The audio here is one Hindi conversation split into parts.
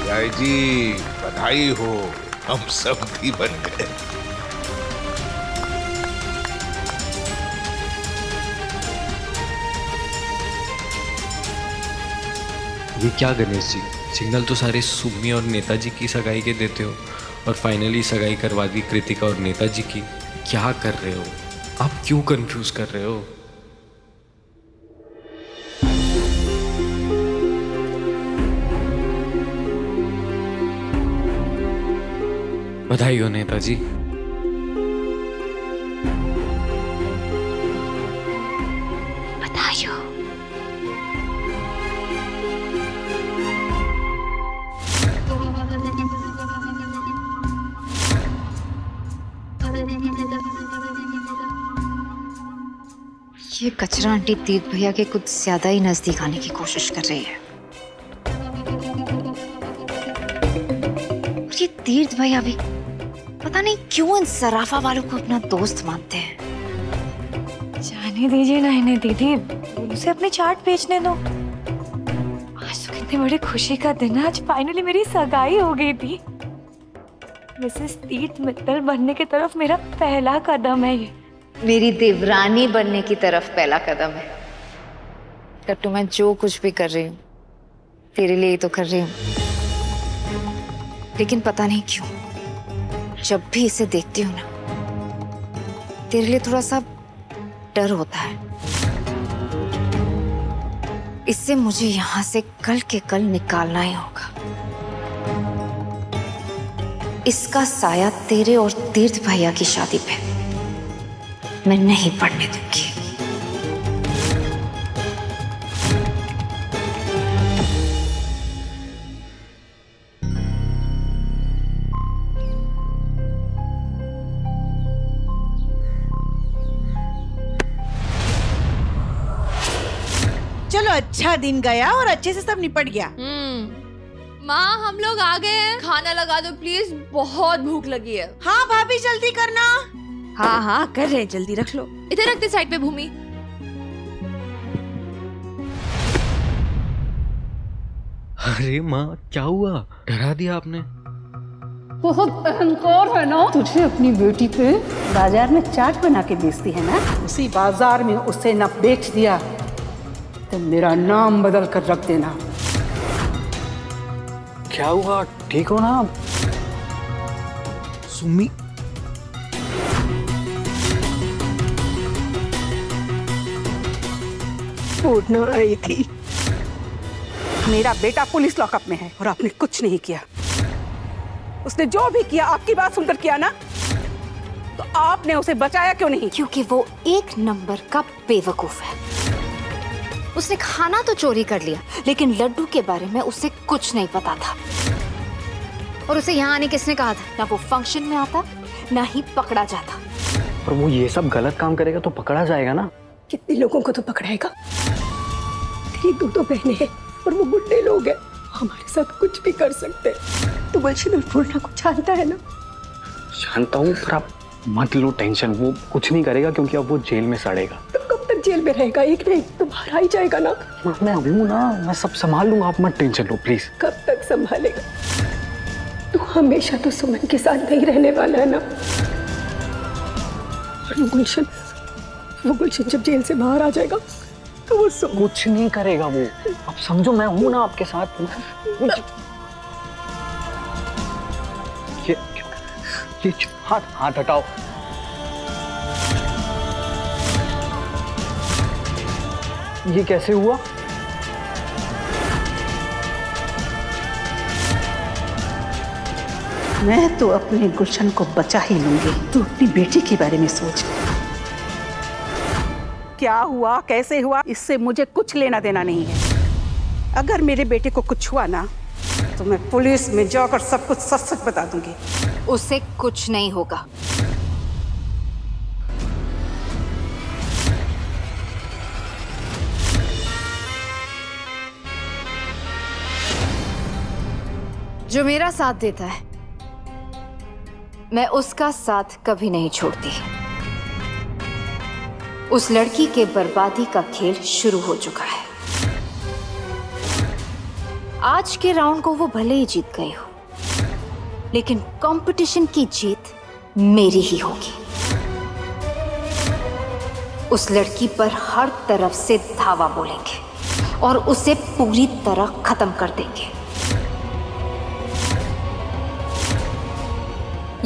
जय जी बधाई हो, हम सब्जी बन गए। ये क्या गणेश जी, सिग्नल तो सारे सुम्मी और नेताजी की सगाई के देते हो और फाइनली सगाई करवा दी कृतिका और नेताजी की। क्या कर रहे हो आप? क्यों कंफ्यूज कर रहे हो? बधाई हो नेताजी। बधाई हो। ये कचरा आंटी तीर्थ भैया के कुछ ज्यादा ही नजदीक आने की कोशिश कर रही है। और ये तीर्थ भैया भी पता नहीं क्यों इन सराफा वालों को अपना दोस्त मानते हैं। जाने दीजिए ना इन्हें दीदी, उसे अपने चार्ट भेजने दो। आज तो कितनी बड़ी खुशी का दिन है, आज फाइनली मेरी सगाई हो गई थी। मिसेस तीर्थ मित्तल बनने की तरफ मेरा पहला कदम है ये। मेरी देवरानी बनने की तरफ पहला कदम है। कट्टू, मैं जो कुछ भी कर रही हूँ तेरे लिए ही तो कर रही हूँ, लेकिन पता नहीं क्यों जब भी इसे देखती हूँ ना तेरे लिए थोड़ा सा डर होता है। इससे मुझे यहाँ से कल के कल निकालना ही होगा। इसका साया तेरे और तीर्थ भैया की शादी पे मैं नहीं पड़ने दूंगी। चलो, अच्छा दिन गया और अच्छे से सब निपट गया। माँ, हम लोग आ गए हैं, खाना लगा दो प्लीज, बहुत भूख लगी है। हाँ भाभी, जल्दी करना। हाँ हाँ कर रहे, जल्दी रख लो। इधर रखते साइड पे भूमि। अरे माँ, क्या हुआ? डरा दिया आपने। बहुत अहंकार है ना तुझे अपनी बेटी पे। बाजार में चाट बना के बेचती है ना, उसी बाजार में उसे न बेच दिया तो मेरा नाम बदल कर रख देना। क्या हुआ? ठीक हो ना आप? सुम्मी, छोड़ना आई थी। मेरा बेटा पुलिस लॉकअप में है और आपने कुछ नहीं किया। उसने जो भी किया आपकी बात सुनकर किया ना, तो आपने उसे बचाया क्यों नहीं? क्योंकि वो एक नंबर का बेवकूफ है। उसने खाना तो चोरी कर लिया, लेकिन लड्डू के बारे में उसे कुछ नहीं पता था। और उसे यहाँ आने किसने कहा था? ना वो फंक्शन में आता, ना ही पकड़ा जाता। पर वो ये सब गलत काम करेगा तो पकड़ा जाएगा ना। कितने लोगों को तो पकड़ाएगा? तेरी दो बहनें हैं और वो गुंडे लोग हैं, हमारे साथ कुछ भी कर सकते हैं। तो गुलशन और पूर्णा को जानता है ना? जानता हूँ, पर आप मत लो टेंशन, वो कुछ नहीं करेगा क्योंकि अब वो जेल में सड़ेगा। तो कब तक जेल में रहेगा? एक ना एक तो बाहर आ ही जाएगा ना। मैं हूँ ना, मैं सब संभाल लूंगा, आप मत टेंशन लो प्लीज। कब तक संभालेगा? तू हमेशा तो सुमन के साथ नहीं रहने वाला है ना। और वो गुलशन जब जेल से बाहर आ जाएगा तो वो कुछ नहीं करेगा वो, आप समझो, मैं हूं ना आपके साथ। ये हाथ हटाओ। ये कैसे हुआ? मैं तो अपने गुलशन को बचा ही लूंगी। तू अपनी बेटी के बारे में सोच। क्या हुआ, कैसे हुआ, इससे मुझे कुछ लेना देना नहीं है। अगर मेरे बेटे को कुछ हुआ ना तो मैं पुलिस में जाकर सब कुछ सच सच बता दूंगी। उसे कुछ नहीं होगा। जो मेरा साथ देता है मैं उसका साथ कभी नहीं छोड़ती। उस लड़की के बर्बादी का खेल शुरू हो चुका है। आज के राउंड को वो भले ही जीत गए हो, लेकिन कंपटीशन की जीत मेरी ही होगी। उस लड़की पर हर तरफ से धावा बोलेंगे और उसे पूरी तरह खत्म कर देंगे।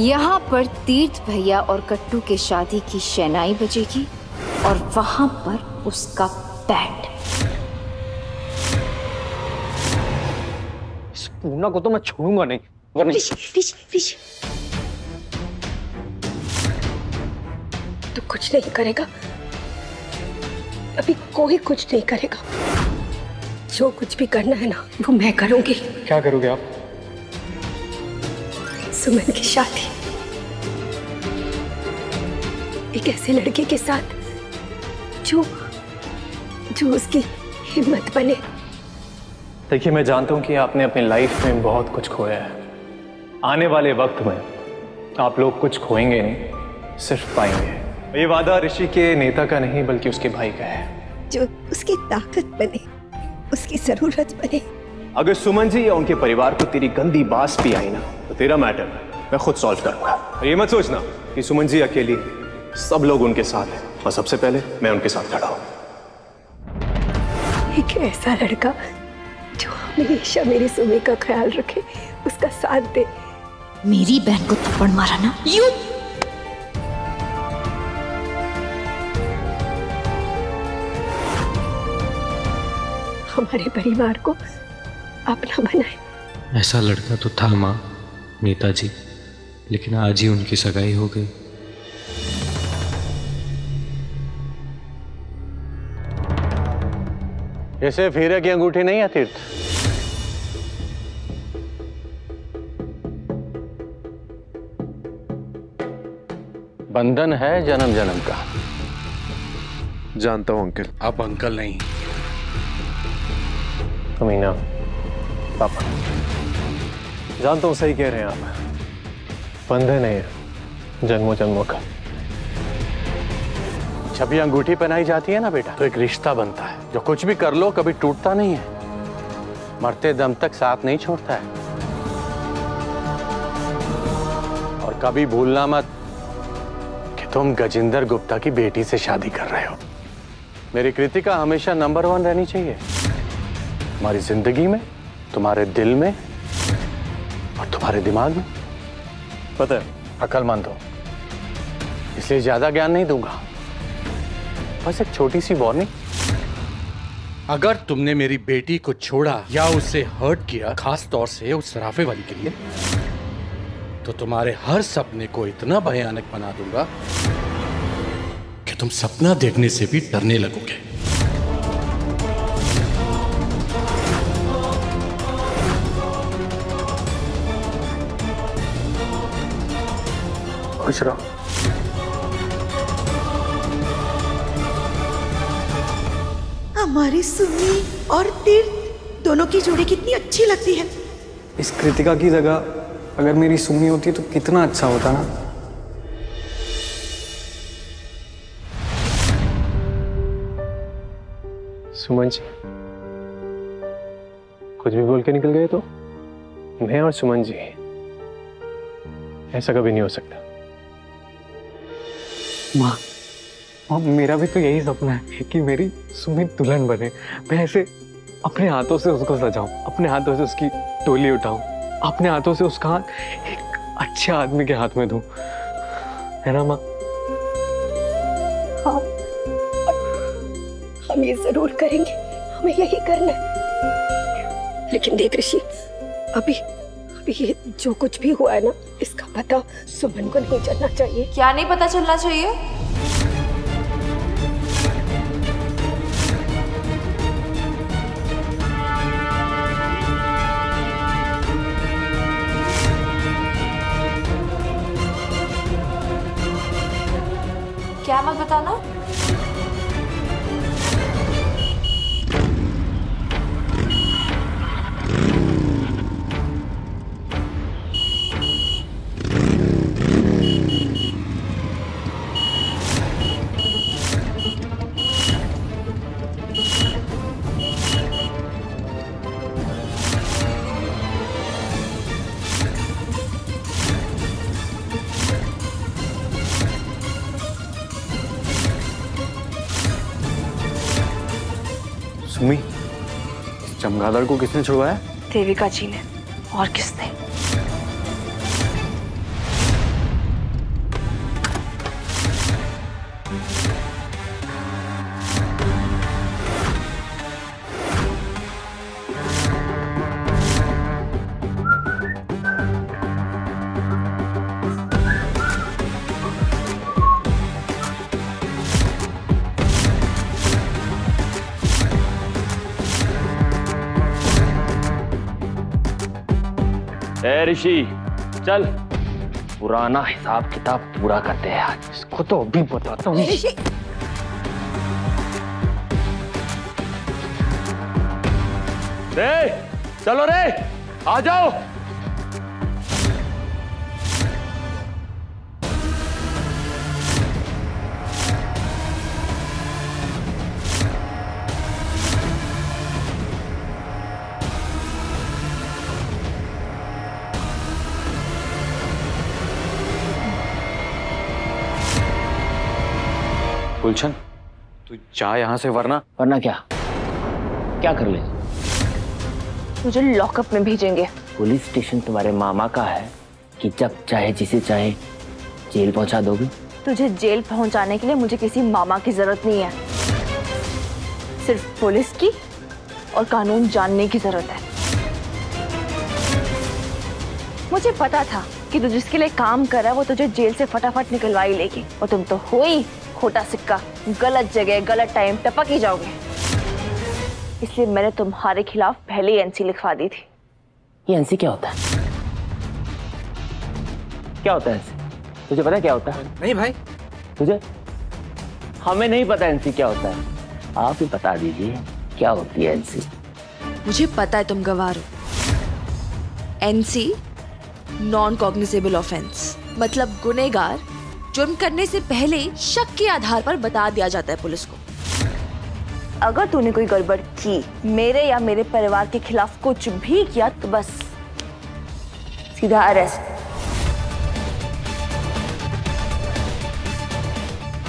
यहाँ पर तीर्थ भैया और कट्टू के शादी की शहनाई बजेगी और वहां पर उसका बैंड। इस पूना को तो मैं छोड़ूंगा नहीं, वरना तू कुछ नहीं करेगा, अभी कोई कुछ नहीं करेगा। जो कुछ भी करना है ना वो मैं करूंगी। क्या करोगे आप? सुमन की शादी एक ऐसे लड़के के साथ जो उसकी हिम्मत बने। देखिए, मैं जानता हूं कि आपने अपनी लाइफ में बहुत कुछ खोया है। आने वाले वक्त में आप लोग कुछ खोएंगे नहीं, सिर्फ पाएंगे। ये वादा ऋषि के नेता का नहीं बल्कि उसके भाई का है। जो उसकी ताकत बने, उसकी जरूरत बने। अगर सुमन जी या उनके परिवार को तेरी गंदी बात भी आई ना, तो तेरा मैटर मैं खुद सॉल्व करूंगा। और ये मत सोचना कि सुमन जी अकेली, सब लोग उनके साथ हैं और सबसे पहले मैं उनके साथ खड़ा हूं। एक ऐसा लड़का जो हमेशा मेरी सुमी का ख्याल रखे, उसका साथ दे। मेरी बहन को थप्पड़ मारा ना, यू हमारे परिवार को अपना बनाए। ऐसा लड़का तो था माँ, नेताजी, लेकिन आज ही उनकी सगाई हो गई। ये सिर्फ हीरे की अंगूठी नहीं है तीर्थ, बंधन है जन्म जन्म का। जानता हूं अंकल। आप अंकल नहीं। अमीना, पापा, जानता हूं सही कह रहे हैं आप। बंधन है जन्मों जन्मों का। जब ये अंगूठी पहनाई जाती है ना बेटा, तो एक रिश्ता बनता है जो कुछ भी कर लो कभी टूटता नहीं है, मरते दम तक साथ नहीं छोड़ता है। और कभी भूलना मत कि तुम गजेंद्र गुप्ता की बेटी से शादी कर रहे हो। मेरी कृतिका हमेशा नंबर 1 रहनी चाहिए, तुम्हारी जिंदगी में, तुम्हारे दिल में और तुम्हारे दिमाग में। पता है, अक्लमंद हो, इसलिए ज्यादा ज्ञान नहीं दूंगा, बस एक छोटी सी वार्निंग। अगर तुमने मेरी बेटी को छोड़ा या उससे हर्ट किया, खास तौर से उस सराफे वाली के लिए, तो तुम्हारे हर सपने को इतना भयानक बना दूंगा कि तुम सपना देखने से भी डरने लगोगे। खुश रहो। हमारी सुमी और तीर्थ दोनों की जोड़ी कितनी अच्छी लगती है। इस कृतिका की जगह अगर मेरी सुमी होती तो कितना अच्छा होता ना। सुमन जी, कुछ भी बोल के निकल गए तो? मैं और सुमन जी, ऐसा कभी नहीं हो सकता। माँ, मेरा भी तो यही सपना है कि मेरी सुमी दुल्हन बने। मैं ऐसे अपने हाथों से उसको सजाऊं, अपने हाथों से उसकी टोली उठाऊं, अपने हाथों से उसका हाथ एक अच्छे आदमी के हाथ में दूं, है ना माँ? हाँ, हम ये जरूर करेंगे, हमें यही करना है। लेकिन देख ऋषि, अभी ये जो कुछ भी हुआ है ना, इसका पता सुमन को नहीं चलना चाहिए। क्या नहीं पता चलना चाहिए? क्या मत बताना? सुमी, इस चमगादड़ को किसने छुड़वाया? देविका जी ने। और किसने? ए ऋषि, चल पुराना हिसाब किताब पूरा करते हैं आज। इसको तो अभी बताता हूँ। रे चलो रे, आ जाओ। गुलशन, तू जा यहाँ से, वरना क्या क्या कर ले? मुझे लॉकअप में भेजेंगे। पुलिस स्टेशन तुम्हारे मामा का है कि जब चाहे जिसे चाहे जेल पहुंचा दोगे? तुझे जेल पहुंचाने के लिए मुझे किसी मामा की जरूरत नहीं है, सिर्फ पुलिस की और कानून जानने की जरूरत है। मुझे पता था कि तू जिसके लिए काम कर रहा है वो तुझे जेल से फटाफट निकलवा ही लेगी, और तुम तो हो ही खोटा सिक्का, गलत जगह गलत टाइम टपक ही जाओगे। इसलिए मैंने तुम्हारे खिलाफ पहले ही एनसी लिखवा दी थी। ये एनसी क्या होता है? क्या होता है एनसी? तुझे पता है क्या होता है? नहीं भाई, तुझे? हमें नहीं पता एनसी क्या होता है। आप ही बता दीजिए क्या होती है एनसी। मुझे पता है तुम गवार हो। एनसी नॉन कॉग्निजेबल ऑफेंस, मतलब गुनहगार जुर्म करने से पहले शक के आधार पर बता दिया जाता है पुलिस को। अगर तूने कोई गड़बड़ की, मेरे या मेरे परिवार के खिलाफ कुछ भी किया, तो बस सीधा अरेस्ट।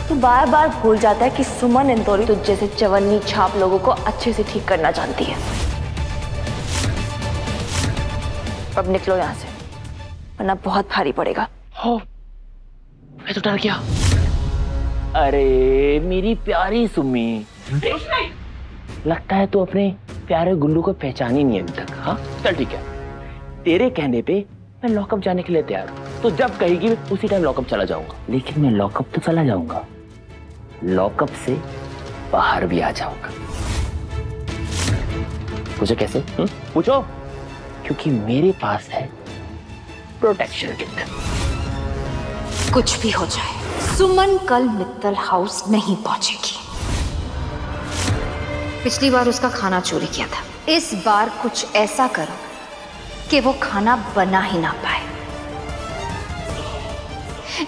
तू बार बार भूल जाता है कि सुमन इंदौरी तुझ जैसे चवन्नी छाप लोगों को अच्छे से ठीक करना जानती है। अब निकलो यहाँ से, वरना बहुत भारी पड़ेगा। हो, मैं तो डर गया। अरे मेरी प्यारी सुम्मी, लगता है तू अपने प्यारे गुल्लू को पहचान ही नहीं अभी तक। हाँ चल ठीक है, तेरे कहने पे मैं लॉकअप जाने के लिए तैयार हूँ। तो जब कहेगी मैं उसी टाइम लॉकअप चला जाऊंगा। लेकिन मैं लॉकअप तो चला जाऊंगा, लॉकअप से बाहर भी आ जाऊंगा। पूछो कैसे? पूछो। क्योंकि मेरे पास है प्रोटेक्शन किट। कुछ भी हो जाए, सुमन कल मित्तल हाउस नहीं पहुंचेगी। पिछली बार उसका खाना चोरी किया था, इस बार कुछ ऐसा करो कि वो खाना बना ही ना पाए।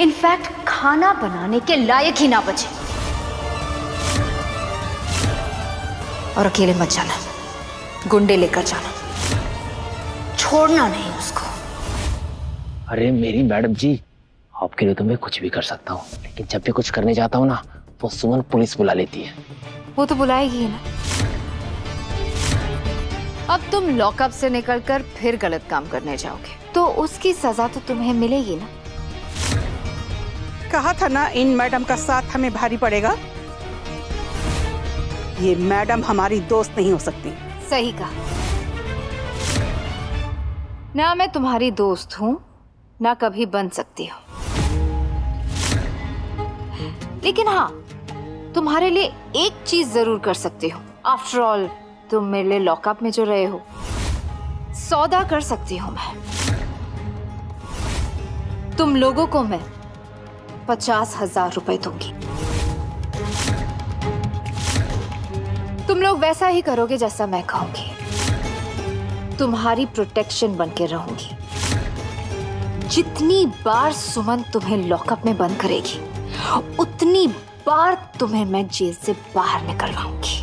इनफैक्ट खाना बनाने के लायक ही ना बचे। और अकेले मत जाना, गुंडे लेकर जाना, छोड़ना नहीं उसको। अरे मेरी मैडम जी, आपके लिए तो मैं कुछ भी कर सकता हूँ, लेकिन जब भी कुछ करने जाता हूँ ना, वो सुमन पुलिस बुला लेती है। वो तो बुलाएगी ही ना। अब तुम लॉकअप से निकलकर फिर गलत काम करने जाओगे तो उसकी सजा तो तुम्हें मिलेगी ना। कहा था ना, इन मैडम का साथ हमें भारी पड़ेगा। ये मैडम हमारी दोस्त नहीं हो सकती। सही कहा। ना मैं तुम्हारी दोस्त हूं, ना कभी बन सकती हूँ। लेकिन हाँ, तुम्हारे लिए एक चीज जरूर कर सकती हूँ। आफ्टर ऑल तुम मेरे लिए लॉकअप में जो रहे हो, सौदा कर सकती हूँ मैं। तुम लोगों को मैं 50,000 रुपए दूंगी। तुम लोग वैसा ही करोगे जैसा मैं कहूंगी। तुम्हारी प्रोटेक्शन बन के रहूंगी। जितनी बार सुमन तुम्हें लॉकअप में बंद करेगी, उतनी बार तुम्हें मैं जेल से बाहर निकलवाऊंगी।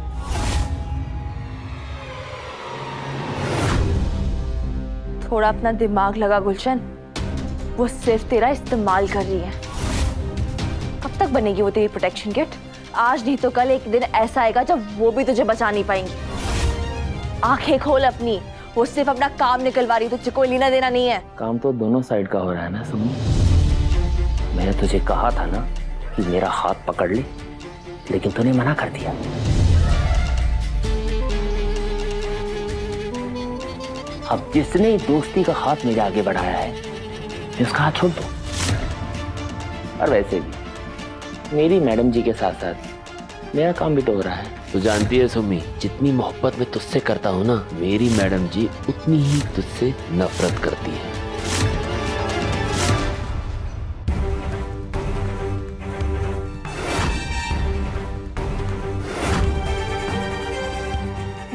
थोड़ा अपना दिमाग लगा गुलशन, वो सिर्फ तेरा इस्तेमाल कर रही है। कब तक बनेगी वो तेरी प्रोटेक्शन किट? आज नहीं तो कल एक दिन ऐसा आएगा जब वो भी तुझे बचा नहीं पाएंगी। आंखें खोल अपनी, वो सिर्फ अपना काम निकलवा रही, तुझे कोई लेना देना नहीं है। काम तो दोनों साइड का हो रहा है ना सुमी। मैंने तुझे कहा था ना कि मेरा हाथ पकड़ ले, लेकिन तूने मना कर दिया। अब जिसने दोस्ती का हाथ मेरे आगे बढ़ाया है, मैं उसका हाथ छोड़ दो। और वैसे भी मेरी मैडम जी के साथ साथ मेरा काम भी तो हो रहा है। तू जानती है सुमी, जितनी मोहब्बत मैं तुझसे करता हूँ ना, मेरी मैडम जी उतनी ही तुझसे नफरत करती है।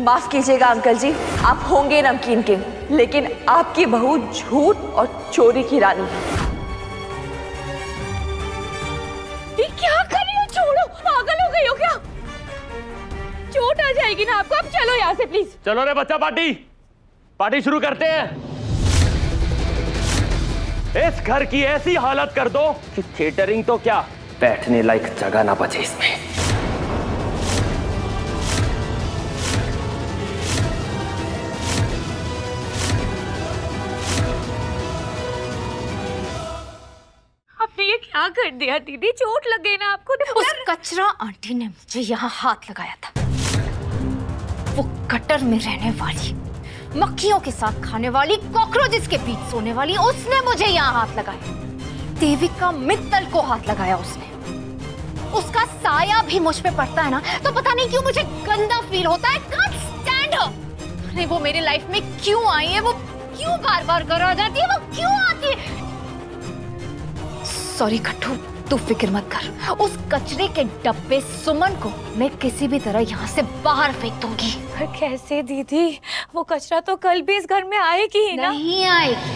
माफ कीजिएगा अंकल जी, आप होंगे नमकीन किंग, लेकिन आपकी बहू झूठ और चोरी की रानी है। ये क्या कर रही हो? छोड़ो, पागल हो गई हो क्या? चोट आ जाएगी ना आपको। अब चलो यहाँ से प्लीज। चलो रे बच्चा, पार्टी शुरू करते हैं। इस घर की ऐसी हालत कर दो कि केटरिंग तो क्या, बैठने लायक जगह ना बचे इसमें। आपने ये क्या कर दिया दीदी? चोट लग गई ना आपको? उस कचरा आंटी ने मुझे यहाँ हाथ लगाया था। वो गटर में रहने वाली, मक्खियों के साथ खाने वाली, कॉकरोचेस के बीच सोने वाली, उसने मुझे यहाँ हाथ लगाया। देविका मित्तल को हाथ लगाया उसने। उसका साया भी मुझ पे पड़ता है ना, तो पता नहीं क्यों मुझे गंदा फील होता है। Can't stand her। अरे वो मेरी लाइफ में क्यों आई है? वो क्यों बार बार घर आ जाती है? वो क्यों आती है? सॉरी कट्टू, तू फिक्र मत कर। उस कचरे के डब्बे सुमन को मैं किसी भी तरह यहाँ से बाहर फेंक दूंगी। पर कैसे दीदी? वो कचरा तो कल भी इस घर में आएगी ही ना? नहीं आएगी।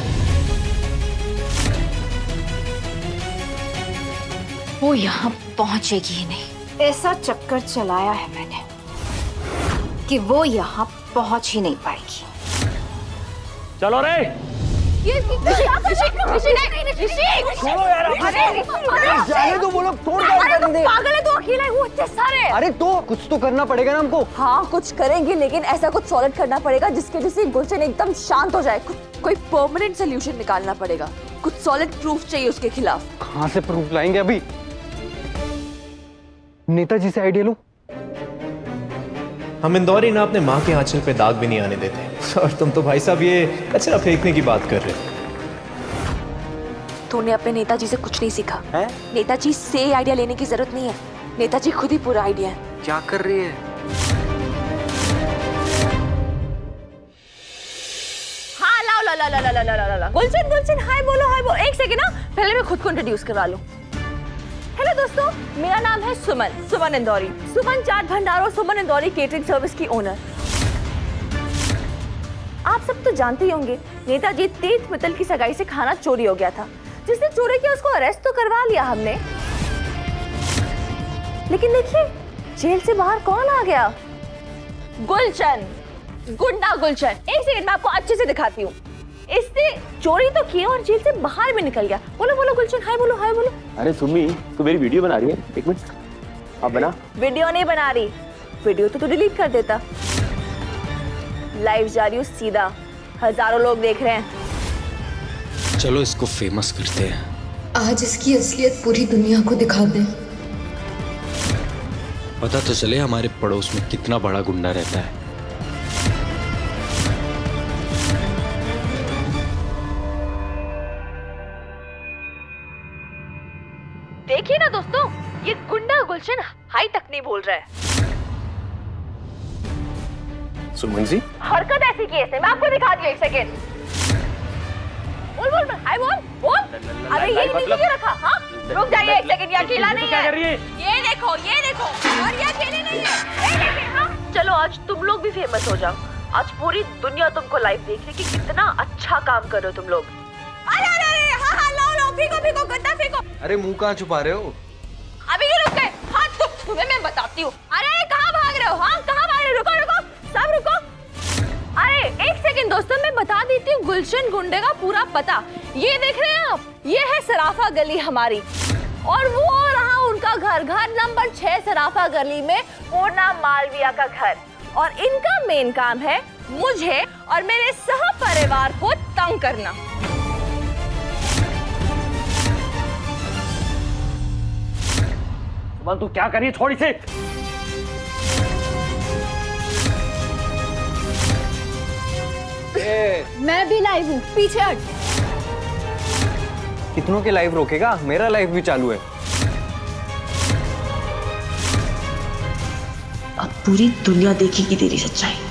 वो यहाँ पहुंचेगी ही नहीं। ऐसा चक्कर चलाया है मैंने कि वो यहाँ पहुंच ही नहीं पाएगी। चलो रे। छोड़ो यार, जाने दो, वो लोग तोड़ देंगे। पागल है तो अकेला है, वो इतने सारे। अरे तो कुछ तो करना पड़ेगा ना हमको। हाँ कुछ करेंगे, लेकिन ऐसा कुछ सॉलिड करना पड़ेगा जिसके वजह से गुलशन एकदम शांत हो जाए। कोई परमानेंट सोल्यूशन निकालना पड़ेगा। कुछ सॉलिड प्रूफ चाहिए उसके खिलाफ। कहाँ से प्रूफ लाएंगे अभी? नेताजी से आइडिया लूं? हम इंदौरी ना अपने माँ के आंचल पे दाग भी नहीं आने देते। और तुम तो भाई साहब ये कचरा फेंकने की बात कर रहे हो। तूने अपने नेताजी से कुछ नहीं सीखा है? नेताजी से आइडिया लेने की जरूरत नहीं है। नेताजी खुद ही पूरा आइडिया है। क्या कर रही है? हाँ लाओ ला ला ला ला ला ला ला। गुलशन हाय बोलो। एक सेकंड ना, पहले मैं खुद को इंट्रोड्यूस करवा लूं। हेलो दोस्तों, मेरा नाम है सुमन इंदौरी। सुमन चाट भंडार और सुमन इंदौरी केटरिंग सर्विस की ओनर। आप सब तो जानते ही होंगे, नेताजी तीर्थ मित्तल की सगाई से खाना चोरी हो गया था। जिसने चोरी किया उसको अरेस्ट तो करवा लिया हमने, लेकिन देखिए जेल से बाहर कौन आ गया? गुलशन, गुंडा गुलशन। एक सेकंड मैं आपको अच्छे से दिखाती हूँ। इसने चोरी तो की और जेल से बाहर भी निकल गया। बोलो गुलशन, हाय बोलो। अरे सुमी, तू मेरी वीडियो बना रही है? एक मिनट, अब बना। वीडियो नहीं बना रही, वीडियो तो तू डिलीट कर देता। लाइव जा रही हूँ सीधा, हजारों लोग देख रहे हैं। चलो इसको फेमस करते हैं। आज इसकी असलियत पूरी दुनिया को दिखा दें। पता तो चले हमारे पड़ोस में कितना बड़ा गुंडा रहता है। देखिए ना दोस्तों, ये गुंडा गुलशन हाई तक नहीं बोल रहा है। सुमन जी, हरकत ऐसी की है, मैं आपको दिखा दी। एक सेकेंड, बोल हाय बोल। अरे ये नीचे रखा। हाँ रुक जाइए एक सेकेंड, ये अकेला नहीं है। ये देखो और ये अकेले नहीं है। हाँ चलो आज तुम लोग भी फेमस हो जाओ। आज पूरी दुनिया तुमको लाइव देख रही कि कितना अच्छा काम कर रहे हो तुम लोग। अरे हाँ लो फेंको गद्दा फेंको। अरे मुंह कहाँ छुपा रहे हो? अभी ये रुक गए। हाँ तुम्हें मैं बताती हूँ। अरे कहाँ भाग रहे हो? हाँ कहाँ भाग रहे हो? रुको सब रुको। अरे एक सेकंड दोस्तों, मैं बता देती हूँ गुलशन गुंडे का पूरा पता। ये देख रहे हैं आप, ये है सराफा गली हमारी, और वो रहा उनका घर नंबर 6 सराफा गली में, पूर्णा मालविया का घर। और इनका मेन काम है मुझे और मेरे सह परिवार को तंग करना। सुमन तू क्या करी थोड़ी सी? मैं भी लाइव हूँ, पीछे हट। कितनों के लाइव रोकेगा? मेरा लाइव भी चालू है। अब पूरी दुनिया देखेगी तेरी सच्चाई।